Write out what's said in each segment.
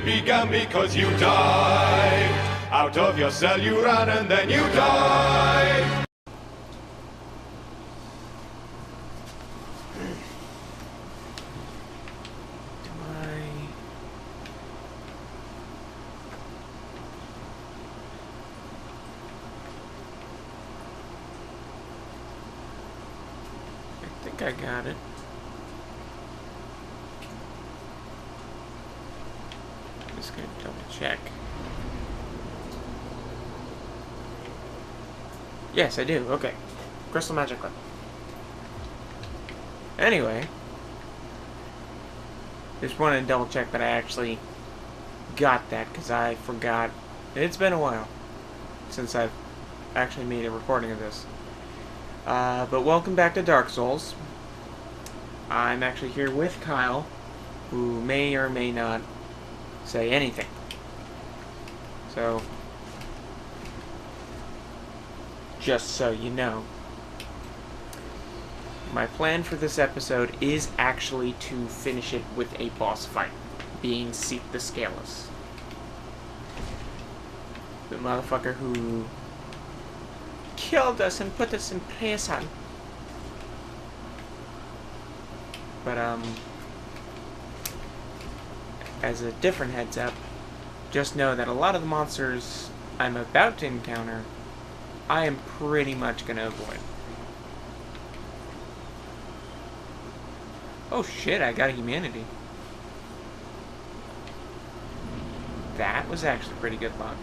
began because you died. Out of your cell you ran and then you died. I think I got it. Just gonna double check. Yes, I do. Okay. Crystal Magic Clip. Anyway, just wanted to double check that I actually got that because I forgot. It's been a while since I've actually made a recording of this. But welcome back to Dark Souls. I'm actually here with Kyle, who may or may not say anything. So, just so you know, my plan for this episode is actually to finish it with a boss fight, being Seek the Scaleless. The motherfucker who killed us and put us in prison. But, as a different heads up, just know that a lot of the monsters I'm about to encounter, I am pretty much gonna avoid. Oh shit, I got a humanity. That was actually pretty good luck.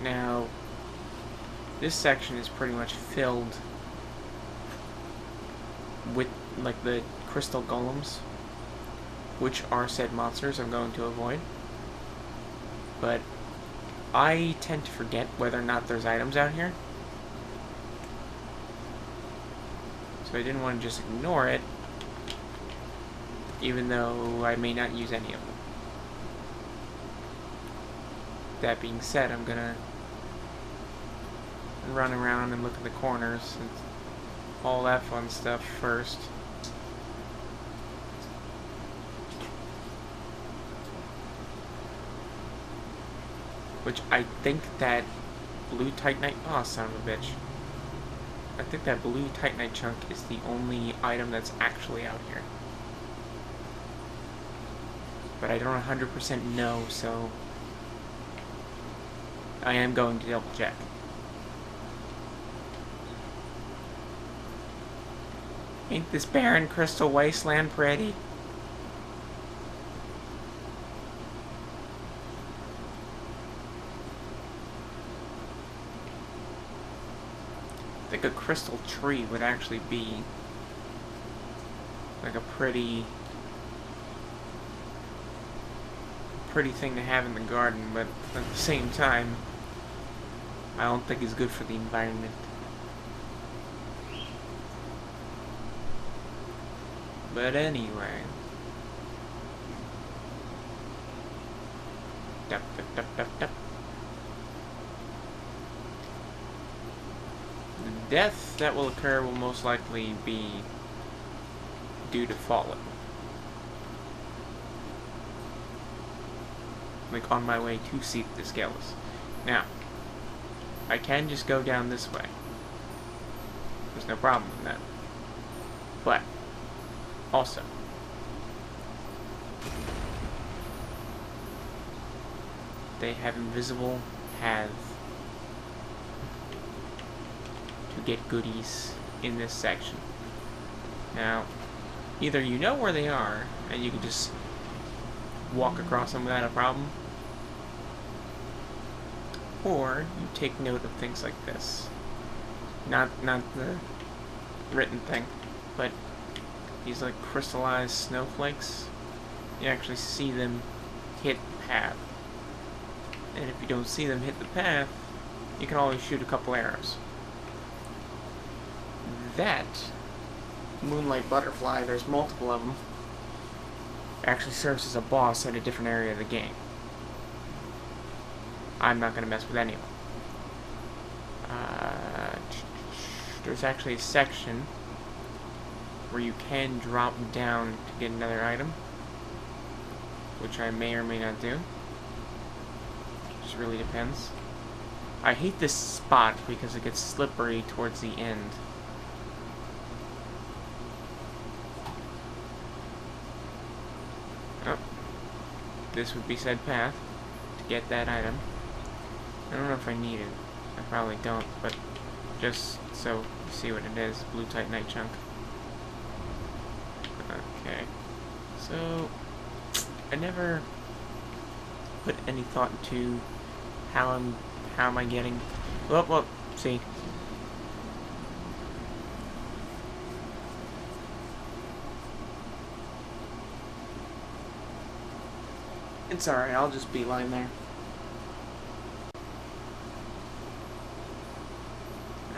Now, this section is pretty much filled with, like, the crystal golems, which are said monsters I'm going to avoid. But I tend to forget whether or not there's items out here. So I didn't want to just ignore it, even though I may not use any of them. That being said, I'm gonna run around and look at the corners and all that fun stuff first. Which I think that blue Titanite... Oh, son of a bitch. I think that blue Titanite chunk is the only item that's actually out here. But I don't 100% know, so I am going to double check. Ain't this barren crystal wasteland pretty? I think a crystal tree would actually be like a pretty thing to have in the garden, but at the same time, I don't think it's good for the environment. But anyway. Dup, dup, dup, dup, dup. The death that will occur will most likely be due to falling. Like on my way to Seek the Scaleless. Now, I can just go down this way. There's no problem with that. But also, they have invisible paths to get goodies in this section. Now, either you know where they are, and you can just walk across them without a problem, or you take note of things like this. Not the written thing, but these like crystallized snowflakes. You actually see them hit the path. And if you don't see them hit the path, you can always shoot a couple arrows. That Moonlight Butterfly, there's multiple of them, actually serves as a boss in a different area of the game. I'm not going to mess with any of them. There's actually a section where you can drop down to get another item, which I may or may not do. Just really depends. I hate this spot because it gets slippery towards the end. Oh. This would be said path to get that item. I don't know if I need it. I probably don't, but just so you see what it is. Blue Titanite chunk. Okay. So, I never put any thought into how am I getting... Well, see. It's alright, I'll just beeline there.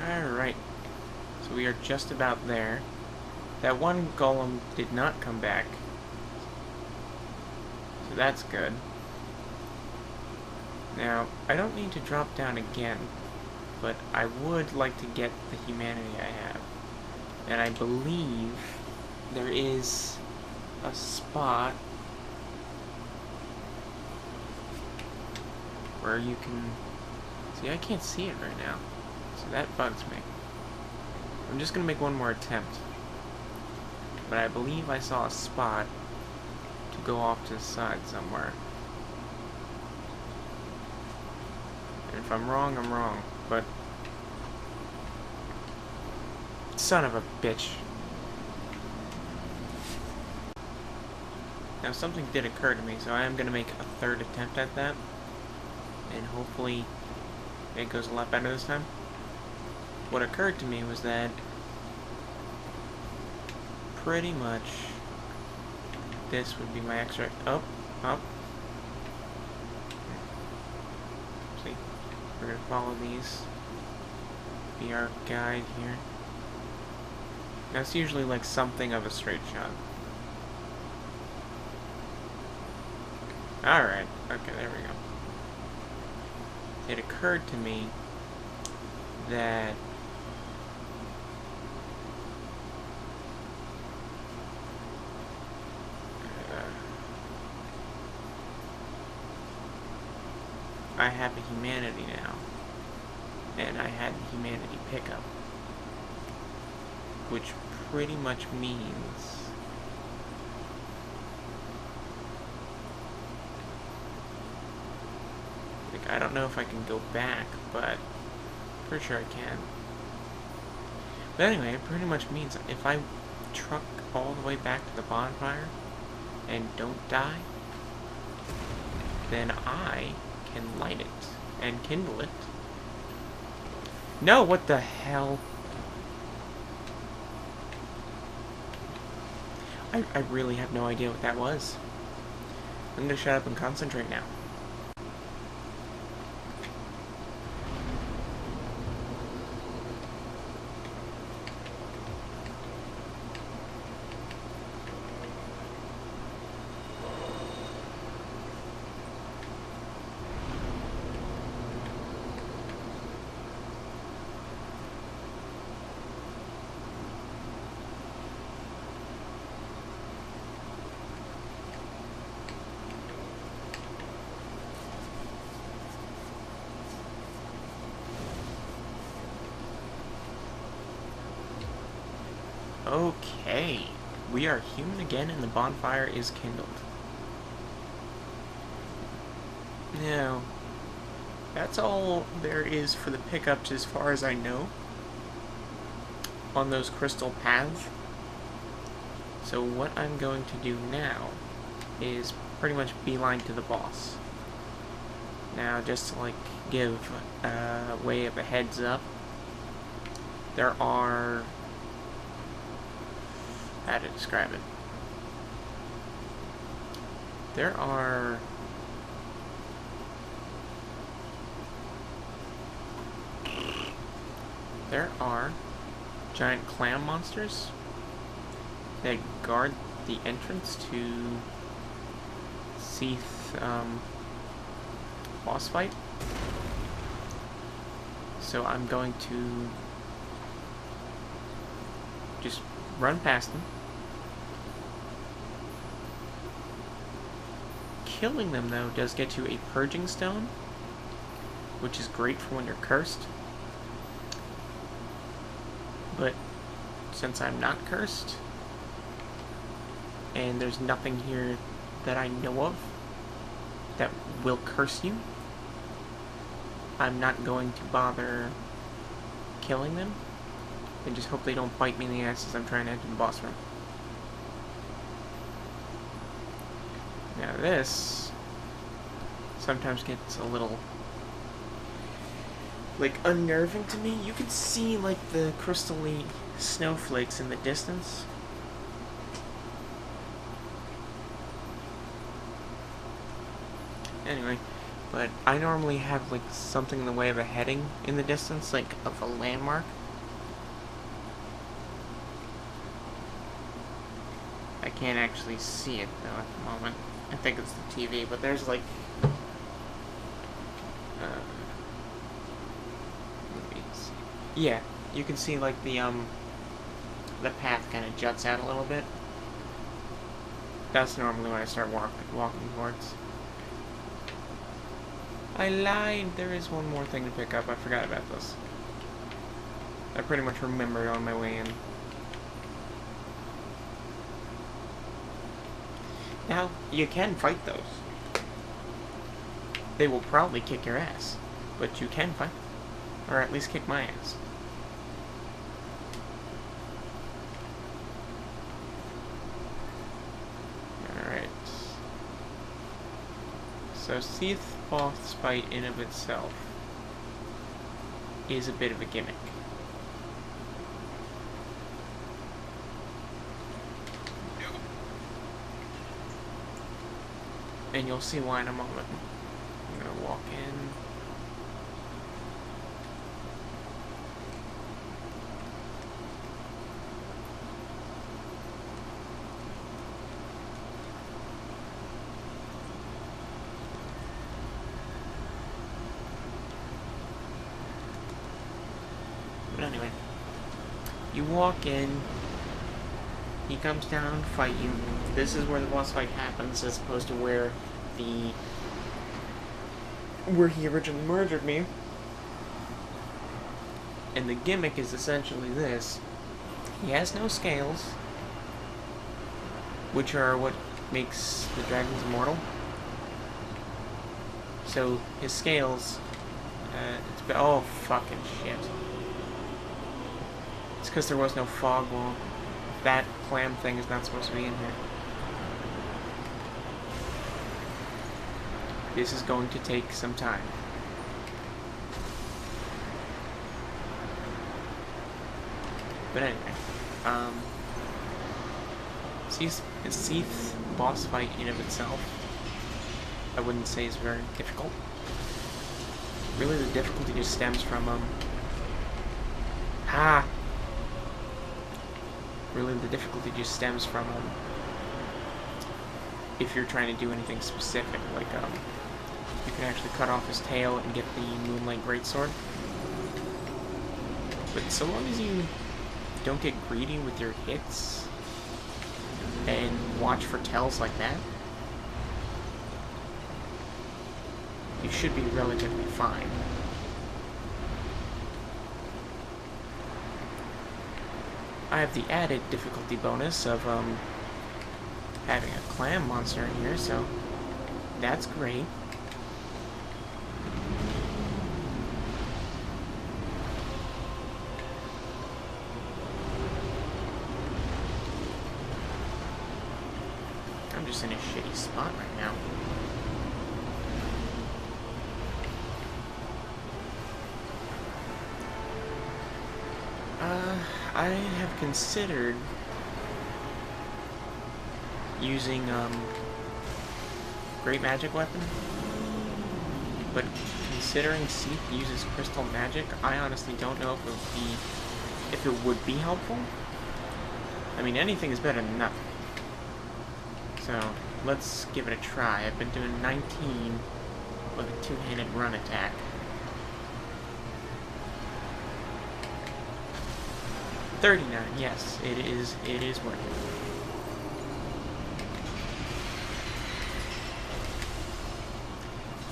Alright. So we are just about there. That one golem did not come back. So that's good. Now, I don't need to drop down again, but I would like to get the humanity I have. And I believe there is a spot where you can... See, I can't see it right now, so that bugs me. I'm just going to make one more attempt. But I believe I saw a spot to go off to the side somewhere. And if I'm wrong, I'm wrong, but... Son of a bitch. Now something did occur to me, so I am going to make a third attempt at that. And hopefully it goes a lot better this time. What occurred to me was that pretty much this would be my extra... Up. See, we're going to follow these. Be our guide here. Now it's usually like something of a straight shot. Alright, okay, there we go. It occurred to me that I have a humanity now, and I had the humanity pickup, which pretty much means I don't know if I can go back, but pretty sure I can. But anyway, it pretty much means if I truck all the way back to the bonfire and don't die, then I can light it and kindle it. No, what the hell? I really have no idea what that was. I'm gonna shut up and concentrate now. Okay, we are human again and the bonfire is kindled. Now, that's all there is for the pickups as far as I know on those crystal paths. So what I'm going to do now is pretty much beeline to the boss. Now, just to like give way of a heads up, there are... how to describe it. There are giant clam monsters that guard the entrance to Seath boss fight. So I'm going to just run past them. Killing them, though, does get you a purging stone, which is great for when you're cursed. But since I'm not cursed, and there's nothing here that I know of that will curse you, I'm not going to bother killing them, and just hope they don't bite me in the ass as I'm trying to enter the boss room. Now this sometimes gets a little, like, unnerving to me. You can see, like, the crystalline snowflakes in the distance. Anyway, but I normally have, like, something in the way of a heading in the distance, like, of a landmark. I can't actually see it, though, at the moment. I think it's the TV, but there's, like, let me see. Yeah, you can see, like, the path kind of juts out a little bit. That's normally when I start walking towards. I lied! There is one more thing to pick up. I forgot about this. I pretty much remembered on my way in. Now, you can fight those. They will probably kick your ass, but you can fight them. Or at least kick my ass. Alright. So, Seath boss fight in of itself is a bit of a gimmick. And you'll see why in a moment. I'm gonna walk in. But anyway, you walk in. He comes down, fight you. This is where the boss fight happens, as opposed to where he originally murdered me. And the gimmick is essentially this. He has no scales, which are what makes the dragons immortal. So his scales, oh fucking shit. It's because there was no fog wall. That clam thing is not supposed to be in here. This is going to take some time. But anyway, Seath's boss fight in of itself, I wouldn't say is very difficult. Really, the difficulty just stems from Really, the difficulty just stems from if you're trying to do anything specific, like you can actually cut off his tail and get the Moonlight Greatsword. But so long as you don't get greedy with your hits and watch for tells like that, you should be relatively fine. I have the added difficulty bonus of having a clam monster in here, so that's great. I'm just in a shitty spot right now. I have considered using Great Magic Weapon, but considering Seath uses Crystal Magic, I honestly don't know if it would be helpful. I mean, anything is better than nothing. So let's give it a try. I've been doing 19 with a two-handed run attack. 39, yes, it is working.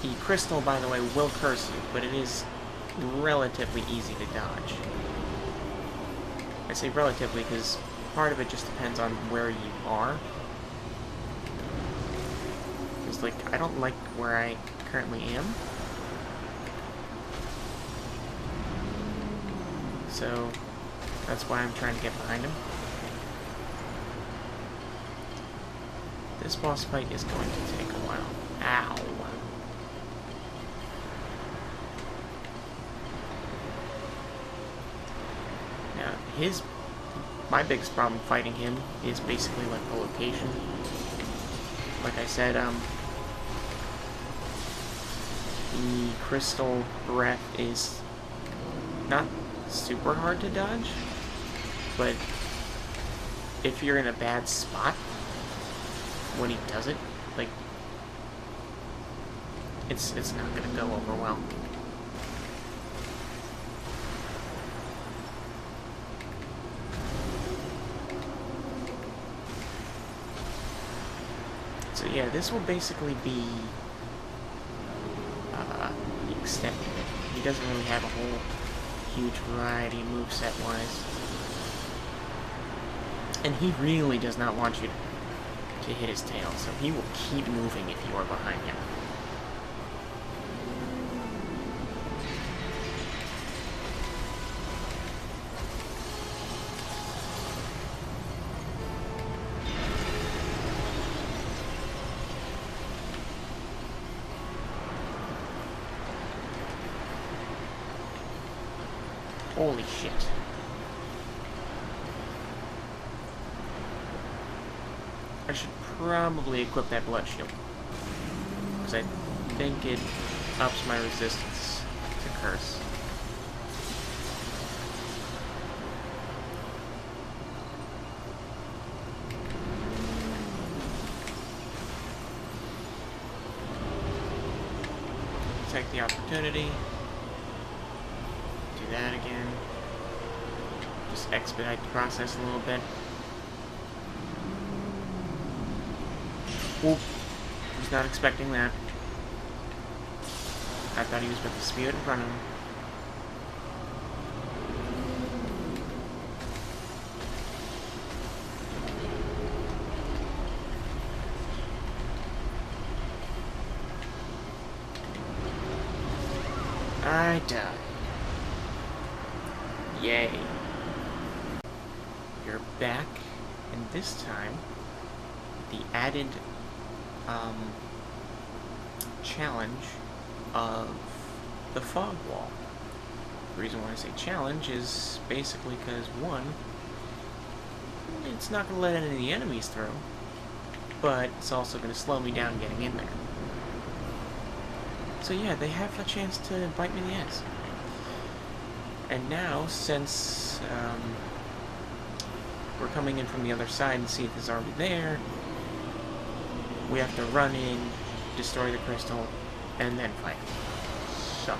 The crystal, by the way, will curse you, but it is relatively easy to dodge. I say relatively because part of it just depends on where you are. Because, like, I don't like where I currently am. So, that's why I'm trying to get behind him. This boss fight is going to take a while. Ow. Now, my biggest problem fighting him is basically, like, the location. Like I said, the crystal breath is not super hard to dodge, but if you're in a bad spot when he does it, like, it's not gonna go over well. So yeah, this will basically be the extent of it. He doesn't really have a whole huge variety moveset-wise. And he really does not want you to hit his tail, so he will keep moving if you are behind him. Holy shit. I should probably equip that blood shield, because I think it ups my resistance to curse. Take the opportunity. Do that again. Just expedite the process a little bit. Whoop. Was not expecting that. I thought he was about to spew it in front of him. I died. Yay. You're back, and this time, the added challenge of the fog wall. The reason why I say challenge is basically because, one, it's not going to let any of the enemies through, but it's also going to slow me down getting in there. So yeah, they have a chance to bite me in the ass. And now, since we're coming in from the other side and see if it's already there, we have to run in, destroy the crystal, and then fight. So.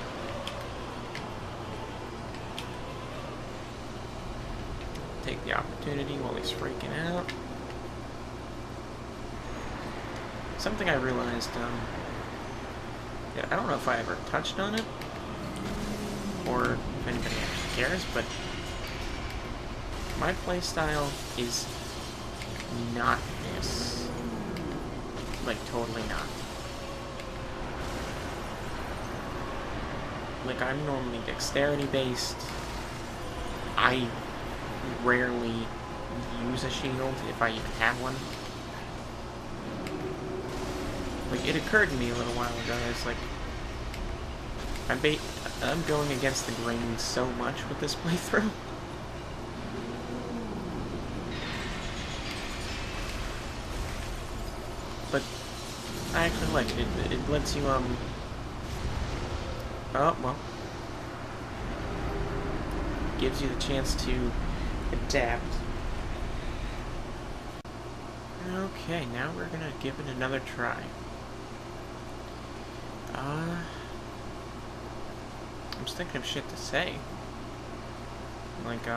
Take the opportunity while he's freaking out. Something I realized, yeah, I don't know if I ever touched on it, or if anybody actually cares, but my playstyle is not this. Like, totally not. Like, I'm normally dexterity-based. I rarely use a shield, if I even have one. Like, it occurred to me a little while ago, it's like, I'm going against the grain so much with this playthrough. But I actually like it. It lets you, oh, well. Gives you the chance to adapt. Okay, now we're gonna give it another try. I'm just thinking of shit to say. Like,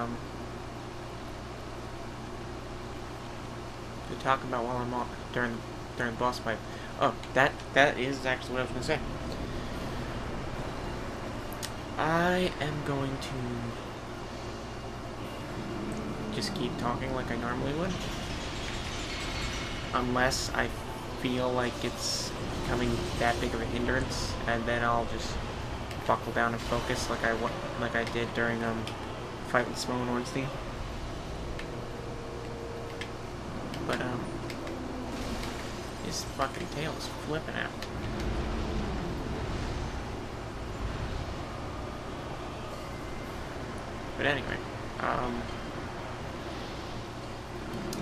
to talk about while I'm on during the boss fight. Oh, that is actually what I was gonna say. I am going to just keep talking like I normally would, unless I feel like it's becoming that big of a hindrance, and then I'll just buckle down and focus like I did during fight with Smo and Ornstein. But his fucking tail is flipping out. But anyway,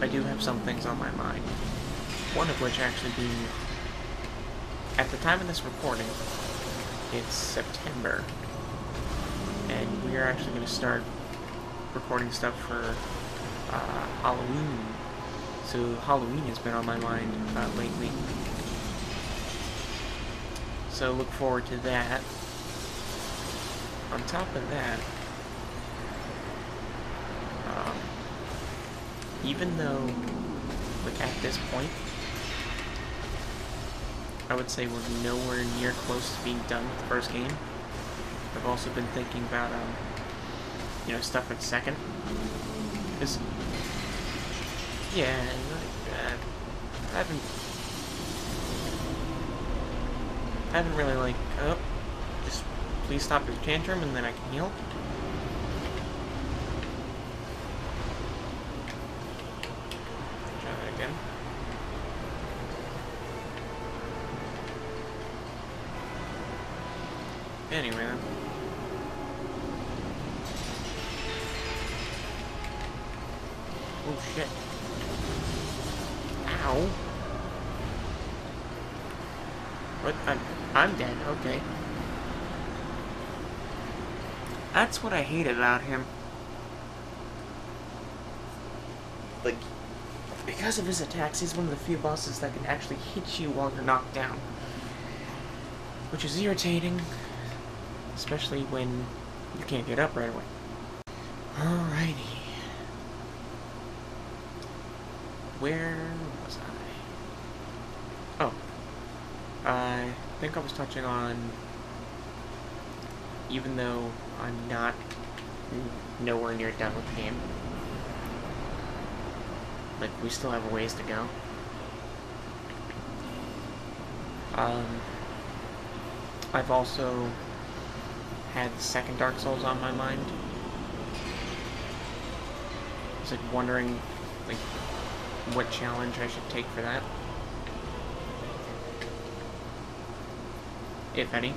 I do have some things on my mind. One of which actually being, at the time of this recording, it's September, and we are actually going to start recording stuff for Halloween. So Halloween has been on my mind lately. So look forward to that. On top of that, even though, like, at this point, I would say we're nowhere near close to being done with the first game, I've also been thinking about, you know, stuff at second. Because, yeah, I haven't really, like, oh, just please stop your tantrum and then I can heal. Try that again. Anyway, then. Oh, shit. Ow. What? I'm dead. Okay. That's what I hate about him. Like, because of his attacks, he's one of the few bosses that can actually hit you while you're knocked down. Which is irritating. Especially when you can't get up right away. Alrighty. Where was I? Oh. I think I was touching on, even though I'm not nowhere near done with the game, like, we still have a ways to go. I've also had the second Dark Souls on my mind. I was, like, wondering, like, what challenge I should take for that. If any.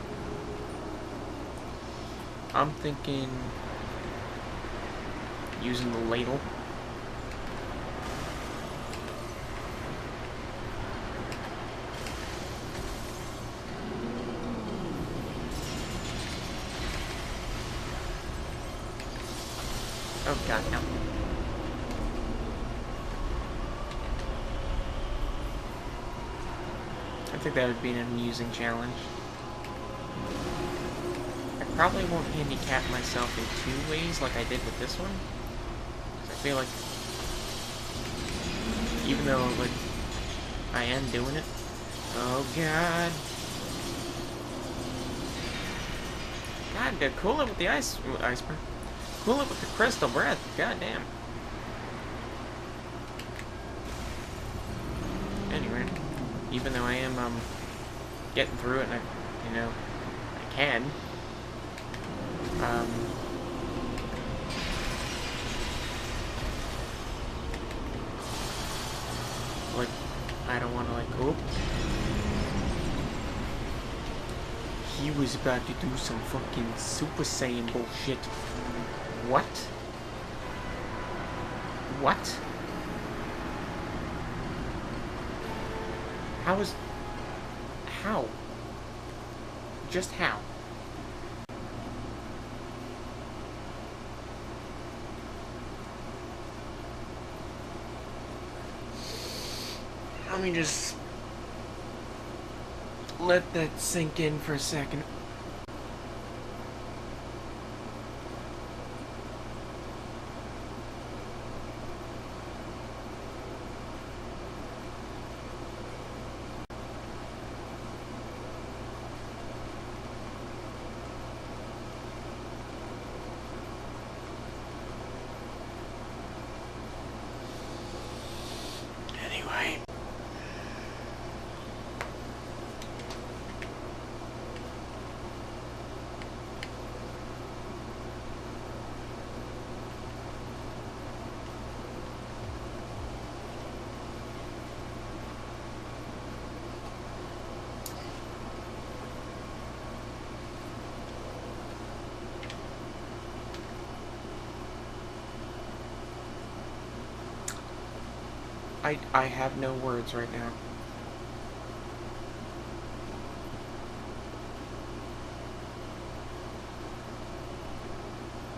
I'm thinking using the ladle. Oh god, no. I think that would be an amusing challenge. I probably won't handicap myself in 2 ways like I did with this one. I feel like, even though, like, I am doing it. Oh god. God, to cool it with the iceberg. Cool it with the crystal breath. God damn. Anyway, even though I am getting through it, and I can. Like, I don't want to, like, oop. He was about to do some fucking Super Saiyan bullshit. What? What? How? Just how? Let me just let that sink in for a second. I have no words right now.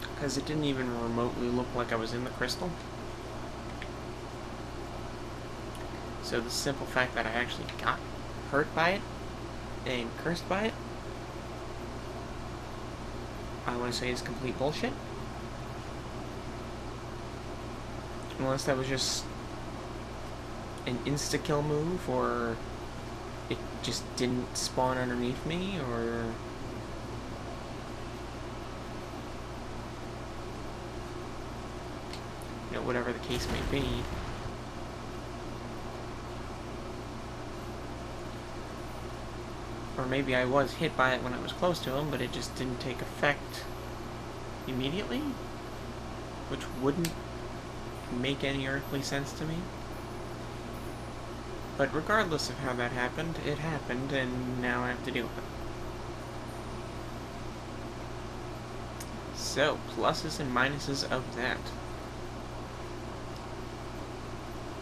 Because it didn't even remotely look like I was in the crystal. So the simple fact that I actually got hurt by it and cursed by it, I want to say is complete bullshit. Unless that was just an insta-kill move, or it just didn't spawn underneath me, or... you know, whatever the case may be. Or maybe I was hit by it when I was close to him, but it just didn't take effect immediately? Which wouldn't make any earthly sense to me. But regardless of how that happened, it happened, and now I have to deal with it. So, pluses and minuses of that.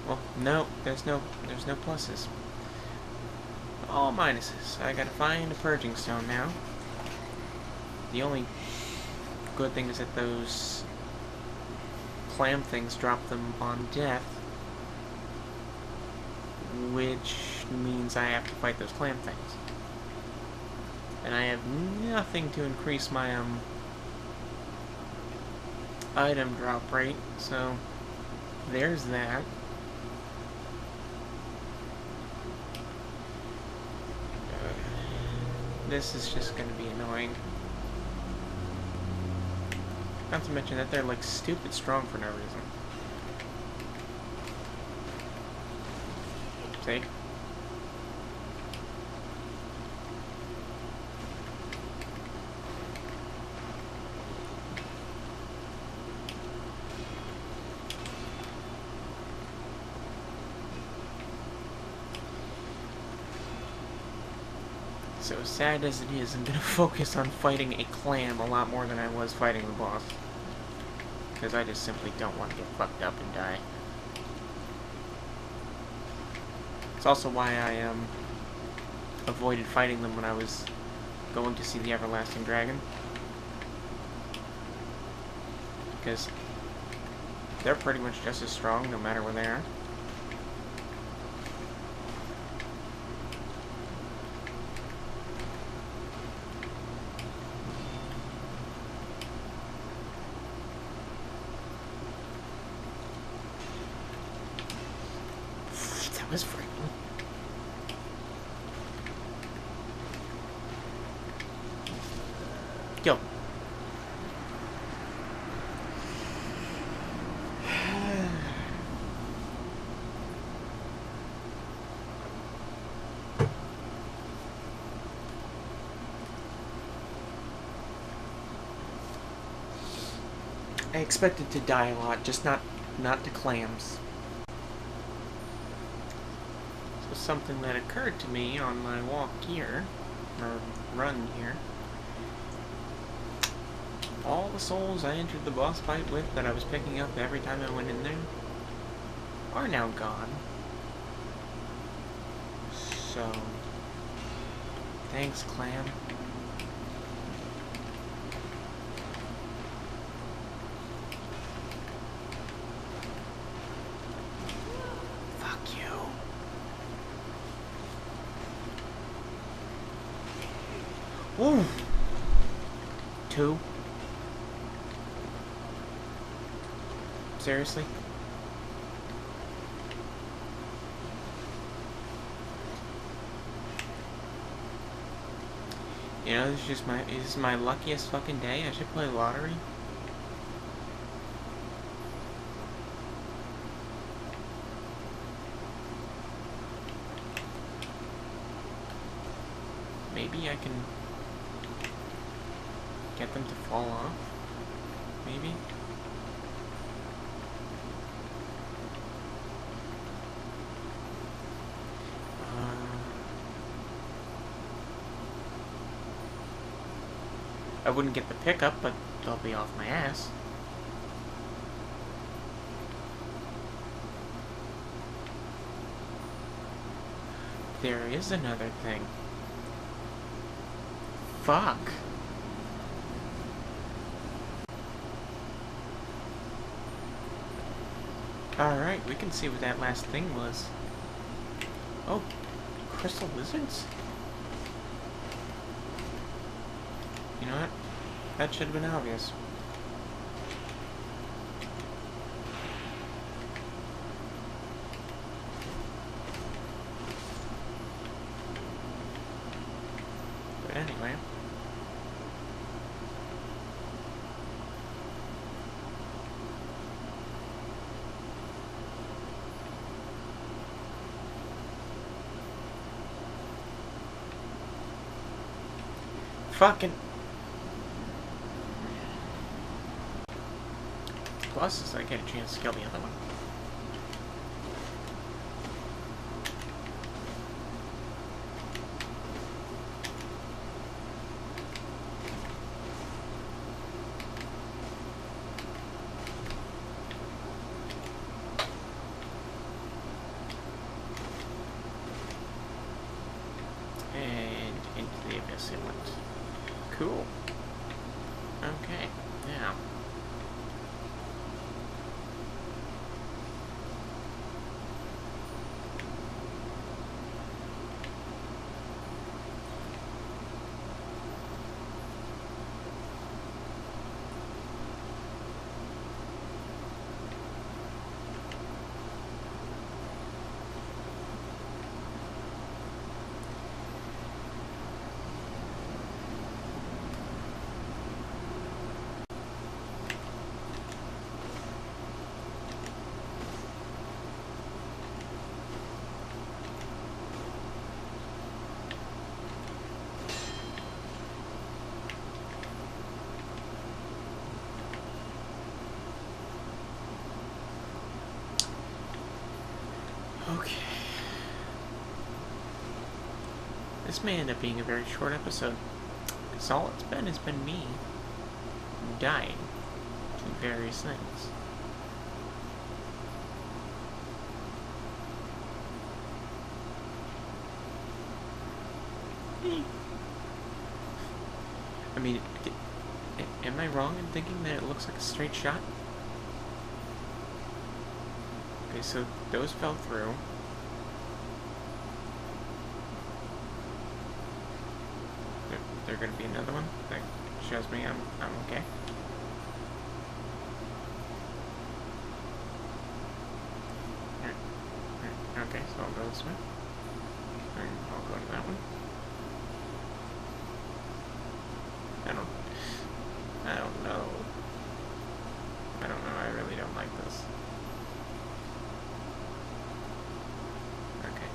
Well, no, there's no pluses. All minuses. I gotta find a purging stone now. The only good thing is that those clam things drop them on death, which means I have to fight those clam things. And I have nothing to increase my item drop rate, so there's that. This is just going to be annoying. Not to mention that they're like stupid strong for no reason. See? So sad as it is, I'm going to focus on fighting a clam a lot more than I was fighting the boss. Because I just simply don't want to get fucked up and die. It's also why I avoided fighting them when I was going to see the Everlasting Dragon. Because they're pretty much just as strong no matter where they are. That was frightening. Go. I expected to die a lot, just not to clams. So something that occurred to me on my walk here, or run here. All the souls I entered the boss fight with that I was picking up every time I went in there are now gone. So, thanks, clam. Fuck you. Woo! 2. Seriously? You know, this is my luckiest fucking day. I should play lottery. Maybe I can get them to fall off. Maybe. I wouldn't get the pickup, but they'll be off my ass. There is another thing. Fuck. Alright, we can see what that last thing was. Oh, crystal lizards? You know what? That should have been obvious. But anyway. Fucking... Plus is I get a chance to kill the other one. And into the abyss it went. Cool. Okay, now. Okay. This may end up being a very short episode, because all it's been has been me dying to various things. I mean, am I wrong in thinking that it looks like a straight shot? Okay, so those fell through. There gonna be another one that shows me I'm okay. Alright. Okay, so I'll go this way. And I'll go to that one. I don't know. I really don't like this. Okay.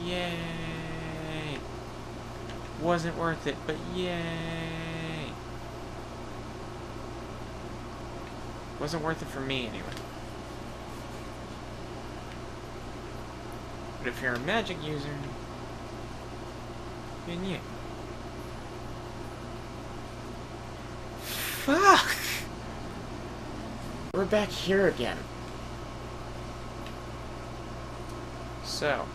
Yay! Wasn't worth it, but yay! Wasn't worth it for me, anyway. But if you're a magic user, then yeah. Fuck! We're back here again. So,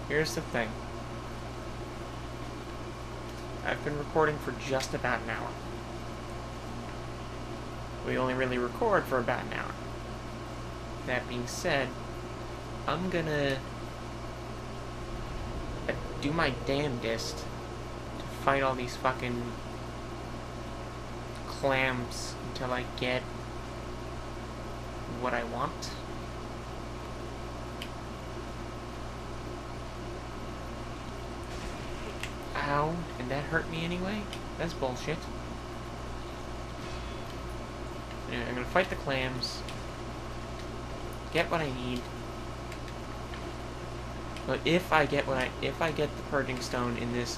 here's the thing. I've been recording for just about an hour. We only really record for about an hour. That being said, I'm gonna do my damnedest to fight all these fucking clams until I get what I want. Ow, and that hurt me anyway? That's bullshit. Anyway, I'm gonna fight the clams, get what I need. But if I get the purging stone in this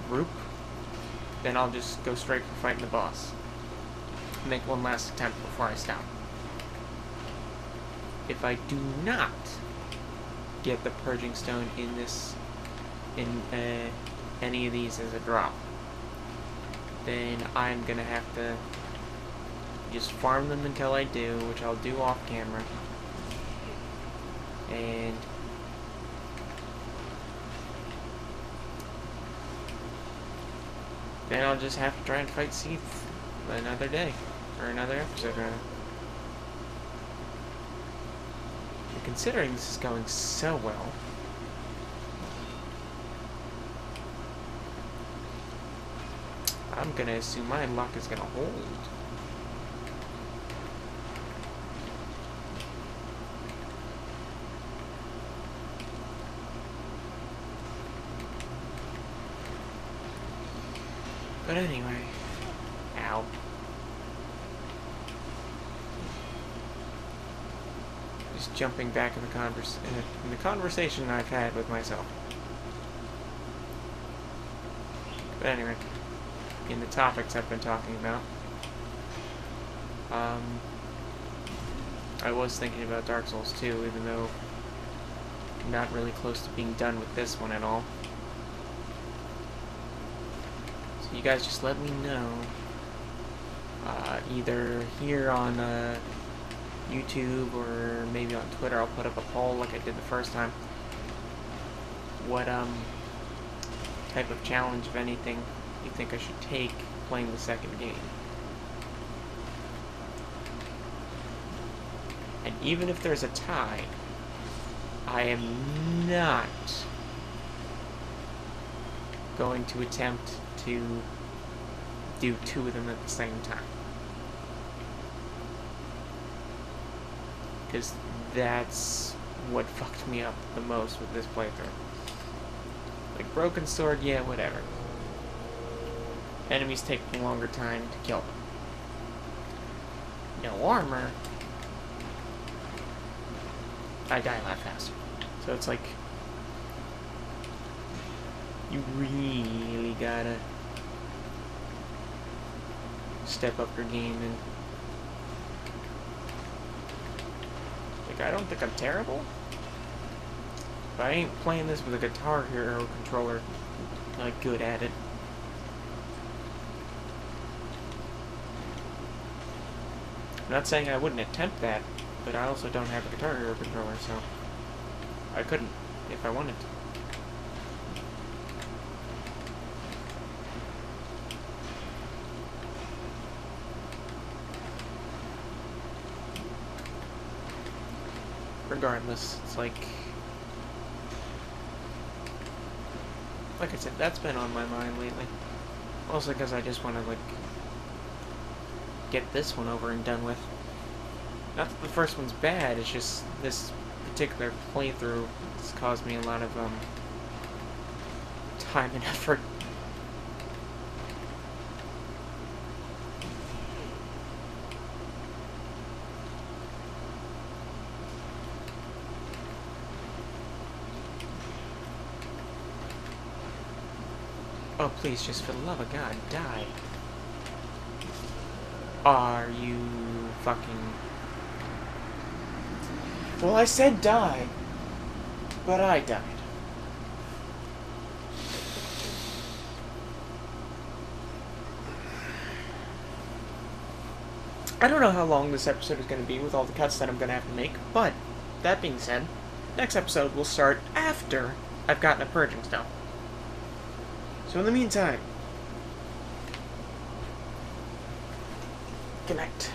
group, then I'll just go straight for fighting the boss. Make one last attempt before I stop. If I do not get the purging stone in any of these as a drop, then I'm gonna have to just farm them until I do, which I'll do off camera. And then I'll just have to try and fight Seath another day. Or another episode, rather. And considering this is going so well, I'm gonna assume my luck is gonna hold. But anyway, ow. Just jumping back in the conversation I've had with myself. But anyway, in the topics I've been talking about, I was thinking about Dark Souls 2, even though I'm not really close to being done with this one at all. So you guys just let me know, either here on YouTube or maybe on Twitter. I'll put up a poll like I did the first time. What type of challenge, if anything, you think I should take playing the second game? And even if there's a tie, I am not going to attempt to do two of them at the same time. Because that's what fucked me up the most with this playthrough. Like, broken sword, yeah, whatever. Enemies take a longer time to kill them. No armor, I die a lot faster. So it's like, you really gotta step up your game. And like, I don't think I'm terrible, but I ain't playing this with a Guitar Hero controller like good at it. I'm not saying I wouldn't attempt that, but I also don't have a Guitar Hero controller, so I couldn't if I wanted to. Regardless, it's like I said, that's been on my mind lately. Mostly because I just want to, like, get this one over and done with. Not that the first one's bad, it's just this particular playthrough has caused me a lot of time and effort. Oh, please, just for the love of God, die. Are you fucking... Well, I said die, but I died. I don't know how long this episode is going to be with all the cuts that I'm going to have to make, but that being said, next episode will start after I've gotten a purging stone. So in the meantime, good night.